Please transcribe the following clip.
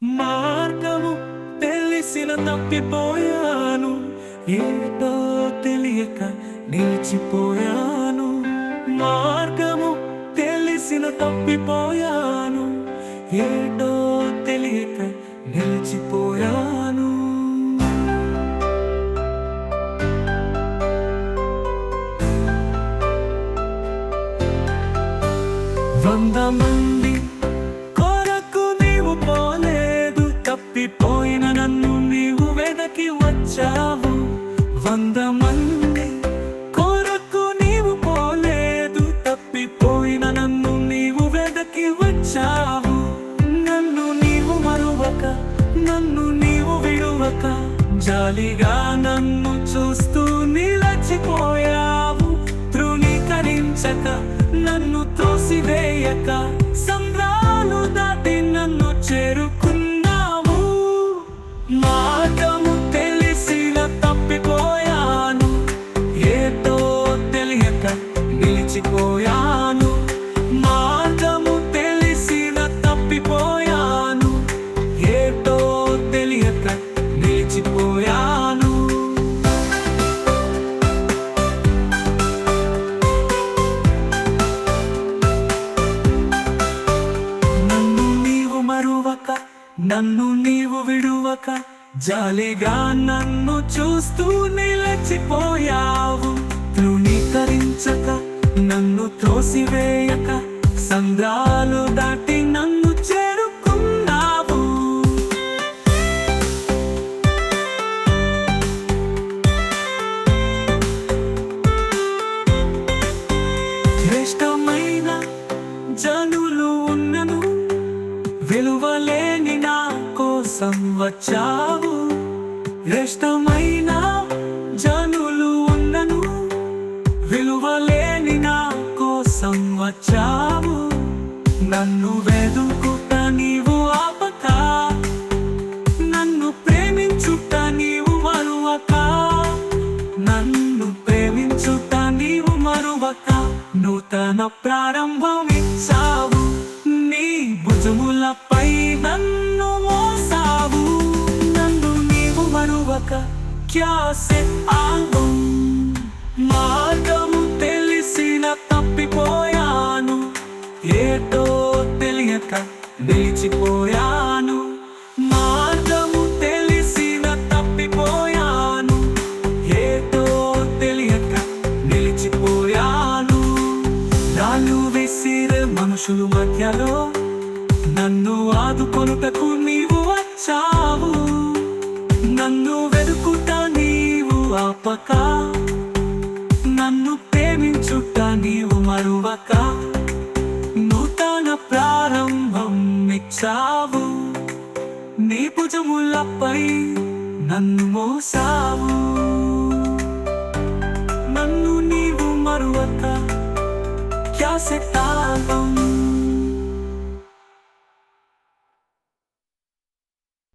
మార్గము తెలిసిన తప్పిపోయాను, ఏటో తెలియక నిలిచిపోయాను. మార్గము తెలిసిన తప్పిపోయాను, ఏటో తెలియక నిలిచిపోయాను. వంద మంది కొరకు నీవు పోలేదు, తప్పిపోయిన నన్ను నీవు వెనక్కి వచ్చావు. 100 మంది కొరకు నీవు పోలేదు, తప్పిపోయిన నన్ను నీవు వెనక్కి వచ్చావు. నన్ను నీవు మరువక, నన్ను నీవు విడువక, జాలిగా నన్ను చూస్తూ నిలచిపోయావు. తృణీకరించక, నన్ను త్రోసివేయక, సంద్రాలు దాటి నన్ను చేరుకున్నావు. మార్గము తెలిసిన తప్పిపోయాను, ఏటో తెలియక నిలిచిపోయాను. మార్గము తెలిసిన తప్పిపోయాను, ఏటో తెలియక నిలిచిపోయాను. నన్ను నీవు విడువక, జాలిగా నన్ను చూస్తూ నిలచిపోయావు. తృణీకరించక, నన్ను త్రోసివేయక, సంద్రాలు దాటి నన్ను చేరుకున్నావు. శ్రేష్టమైన జనులు ఉన్నను, విలువలేని నా కోసం వచ్చావు. శ్రేష్టమైన జనులు ఉన్నను, విలువలేని నా కోసం వచ్చావు. నన్ను వెదుకుట నీవు ఆపక, నన్ను ప్రేమించుట నీవు మరువక, నన్ను ప్రేమించుట నీవు మరువక, నూతన ప్రారంభమిచ్చావు. నీ భుజములపై నన్ను మోసావు. నన్ను నీవు మరువక, క్యాసే ఆగు. మార్గము తెలిసిన తప్పిపోయాను, ఏటో తెలియక నిలిచిపోయాను. మార్గము తెలిసిన తప్పిపోయాను, ఏటో తెలియక నిలిచిపోయాను. రాళ్ళు విసిరే మనుషుల మధ్యలో నన్ను ఆదుకొనుటకు నీవు వచ్చావు. నన్ను వెదుకుట నీవు ఆపక, నన్ను ప్రేమించుట నీవు మరువక, నూతన ప్రారంభం ఇచ్చావు. నీ భుజములపై నన్ను మోసావు. నన్ను నీవు మరువక, క్యాసే